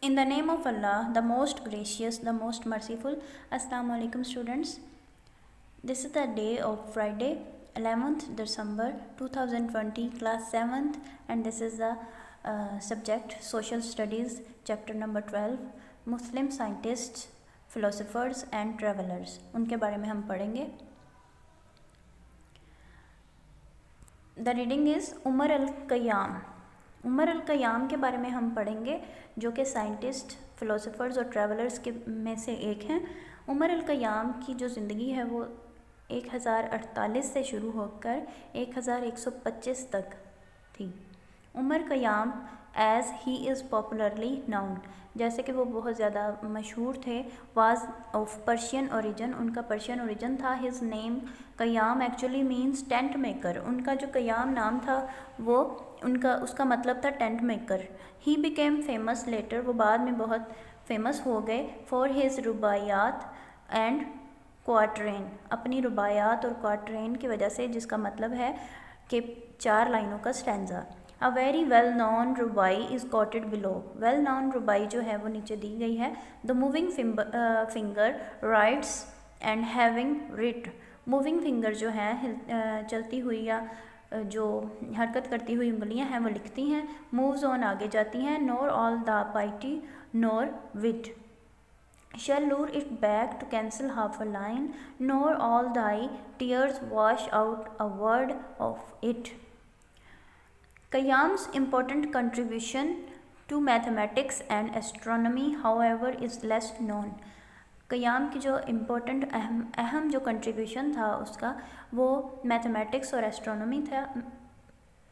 In the name of Allah, the most gracious, the most merciful. Assalamu alaikum students. This is the day of Friday, 11th December 2020, class 7th, and this is the subject Social Studies, chapter number 12, Muslim scientists, philosophers and travelers. उनके बारे में हम पढ़ेंगे. The reading is Umar अल-कयाम. Umar अल-कयाम के बारे में हम पढ़ेंगे, जो कि साइंटिस्ट, फ़िलोसोफर्स और ट्रैवलर्स के में से एक हैं. उमर अल-कयाम की जो ज़िंदगी है वो 1048 से शुरू होकर 1125 तक थी. Omar Khayyam as he is popularly known, जैसे कि वो बहुत ज़्यादा मशहूर थे. वाज ऑफ पर्शियन ओरिजिन, उनका पर्शियन ओरिजिन था. His name Khayyam actually means tent maker. उनका जो कयाम नाम था वो उसका मतलब था tent maker. He became famous later, वो बाद में बहुत फेमस हो गए. For his Rubaiyat and quatrain, अपनी रुबायात और क्वार्टरेन की वजह से, जिसका मतलब है कि 4 लाइनों का stanza. A very well known rubai is quoted below. Well known rubai जो है वो नीचे दी गई है. The moving finger writes and having writ. Moving finger जो है चलती हुई या जो हरकत करती हुई उंगलियां हैं वो लिखती हैं. मूव्स ऑन आगे जाती हैं. Nor all the piety nor wit. Shall lure it back to cancel half a line, nor all thy tears wash out a word of it. Khayyam's important contribution to mathematics and astronomy, however, is less known. कयाम की जो important अहम जो contribution था उसका वो mathematics और astronomy था.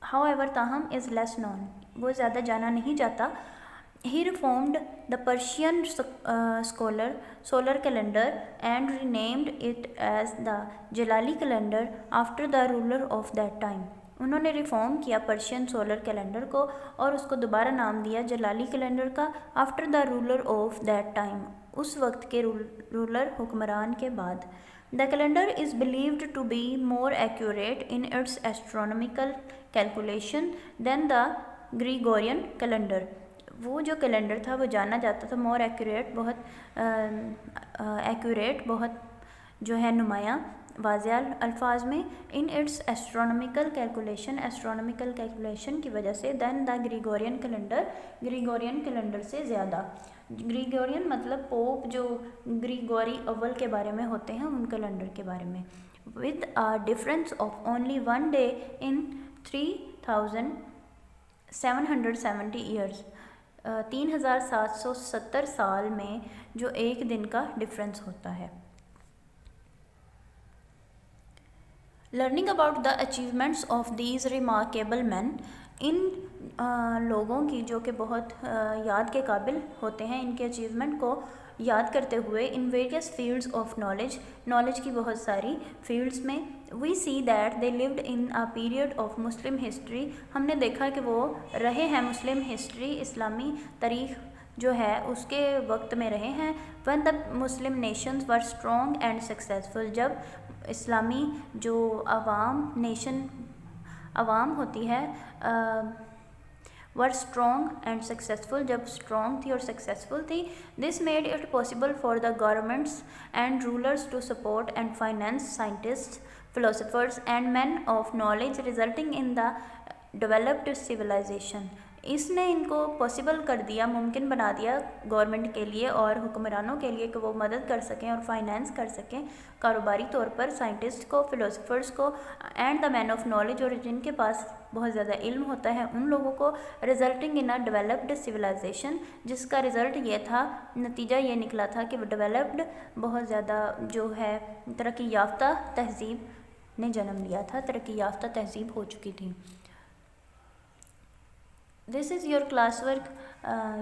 However ताहम इज़ लेस नोन, वो ज़्यादा जाना नहीं जाता. He reformed the Persian solar calendar and renamed it as the Jalali calendar after the ruler of that time. उन्होंने रिफॉर्म किया पर्शियन सोलर कैलेंडर को और उसको दोबारा नाम दिया जलाली कैलेंडर का, after the ruler of that time, उस वक्त के रूलर हुक्मरान के बाद. The calendar is believed to be more accurate in its astronomical calculation than the Gregorian calendar. वो जो कैलेंडर था वो जाना जाता था मोर एक्यूरेट, बहुत एक्यूरेट, बहुत जो है नुमाया वाज़िया अल्फाज में. इन its astronomical calculation, astronomical calculation की वजह से. Then the Gregorian calendar, ग्रीगोरियन calendar से ज़्यादा. ग्रीगोरियन मतलब पोप जो ग्रीगोरी अव्वल के बारे में होते हैं उन कैलेंडर के बारे में. With a difference of only 1 day in 3770 years. 3770 साल में जो एक दिन का डिफरेंस होता है. Learning about the achievements of these remarkable man, इन लोगों की जो कि बहुत याद के काबिल होते हैं, इनके अचीवमेंट को याद करते हुए in various fields of knowledge, knowledge की बहुत सारी फील्ड्स में. We see that they lived in a period of Muslim history, हमने देखा कि वो रहे हैं मुस्लिम हिस्ट्री, इस्लामी तारीख़ जो है उसके वक्त में रहे हैं. When the Muslim nations were strong and successful, जब इस्लामी जो अवाम होती है वर स्ट्रॉन्ग एंड सक्सेसफुल, जब स्ट्रॉन्ग थी और सक्सेसफुल थी. This made it possible for the governments and rulers to support and finance scientists, philosophers and men of knowledge, resulting in the developed civilization. इसने इनको पॉसिबल कर दिया, मुमकिन बना दिया गवर्नमेंट के लिए और हुक्मरानों के लिए कि वो मदद कर सकें और फाइनेंस कर सकें कारोबारी तौर पर साइंटिस्ट को, फ़िलोसफर्स को and the man of knowledge, और जिनके पास बहुत ज़्यादा इल्म होता है उन लोगों को. Resulting in a developed civilisation, जिसका रिज़ल्ट ये था, नतीजा ये निकला था कि डेवलप्ड बहुत ज़्यादा जो है तरक्की याफ्ता तहज़ीब ने जन्म लिया था, तरक्की याफ्ता तहज़ीब हो चुकी थी. This is your classwork.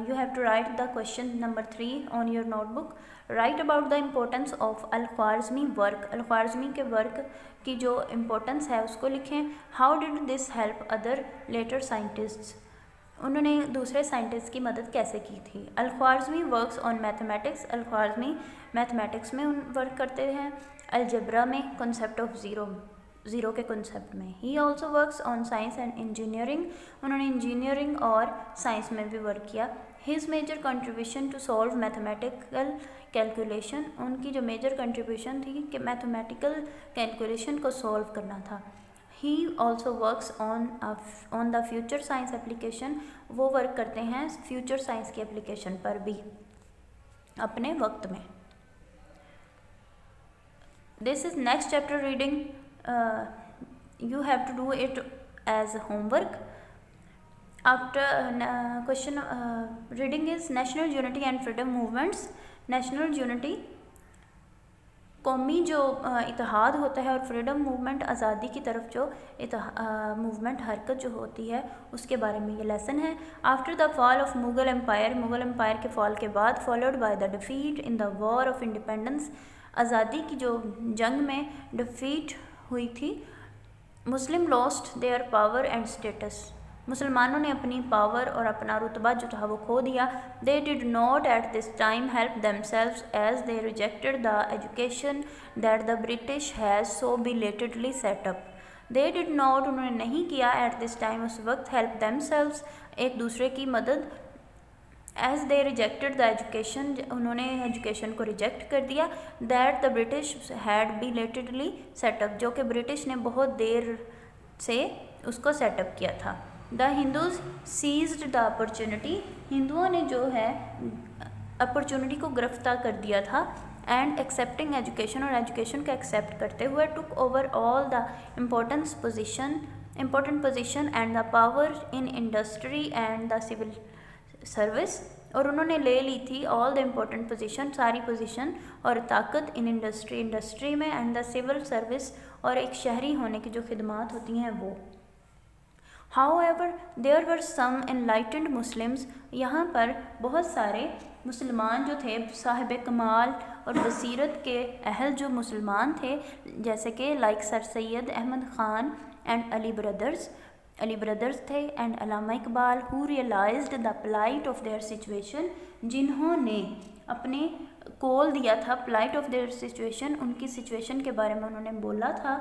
You have to write the question number 3 on your notebook. Write about the importance of Al-Khwarizmi work. Al-Khwarizmi के वर्क की जो इम्पोर्टेंस है उसको लिखें. How did this help other later scientists? उन्होंने दूसरे scientist की मदद कैसे की थी. Al-Khwarizmi works on mathematics. Al-Khwarizmi mathematics में वर्क करते हैं. अलजब्रा में, कॉन्सेप्ट ऑफ ज़ीरो, ज़ीरो के कॉन्सेप्ट में। He also works on science and engineering, उन्होंने इंजीनियरिंग और साइंस में भी वर्क किया। His major contribution to solve mathematical calculation, उनकी जो मेजर कंट्रीब्यूशन थी कि मैथमेटिकल कैलकुलेशन को सॉल्व करना था। ही also works on the future science application, वो वर्क करते हैं फ्यूचर साइंस की एप्लीकेशन पर भी अपने वक्त में। This is next chapter reading. You have to do it as homework. After question reading is national unity and freedom movements. National unity कौमी जो इत्तेहाद होता है और फ्रीडम मूवमेंट आज़ादी की तरफ जो मूवमेंट हरकत जो होती है उसके बारे में ये लेसन है। After the fall of Mughal empire, Mughal empire के फॉल के बाद, followed by the defeat in the war of independence, आज़ादी की जो जंग में डिफीट हुई थी। Muslim lost their power and status, मुसलमानों ने अपनी पावर और अपना रुतबा जो था वो खो दिया। They did not at this time help themselves as they rejected the education that the British has so belatedly set up. They did not, उन्होंने नहीं किया, एट दिस टाइम उस वक्त, हेल्प देमसेल्व्स एक दूसरे की मदद, as they rejected the education, उन्होंने एजुकेशन को रिजेक्ट कर दिया, that the British had belatedly set up, जो कि ब्रिटिश ने बहुत देर से उसको सेटअप किया था। The Hindus seized the opportunity, हिंदुओं ने जो है अपॉर्चुनिटी को गिरफ्तार कर दिया था। एंड एक्सेप्टिंग एजुकेशन, और एजुकेशन को एक्सेप्ट करते हुए, took over all the important position and the power in industry and the civil service, और उन्होंने ले ली थी ऑल द इम्पोर्टेंट पोजीशन, सारी पोजीशन और ताकत इन इंडस्ट्री में, एंड द सिविल सर्विस, और एक शहरी होने की जो खिदमात होती हैं वो। However, there were some enlightened Muslims, यहाँ पर बहुत सारे मुसलमान जो थे साहिब कमाल और बसीरत के अहल जो मुसलमान थे, जैसे कि like sir Syed Ahmad Khan and Ali brothers थे, and Allama Iqbal, who realised the plight of their situation, जिन्होंने अपने कॉल दिया था प्लाइट ऑफ देयर सिचुएशन, उनकी सिचुएशन के बारे में उन्होंने बोला था।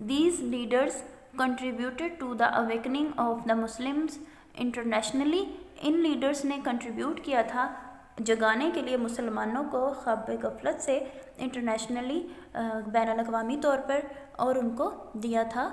These leaders contributed to the awakening of the Muslims internationally, in leaders ने कंट्रीब्यूट किया था जगाने के लिए मुसलमानों को ख्वाब गफलत से इंटरनेशनली, बैनुल अक़वामी तौर पर, और उनको दिया था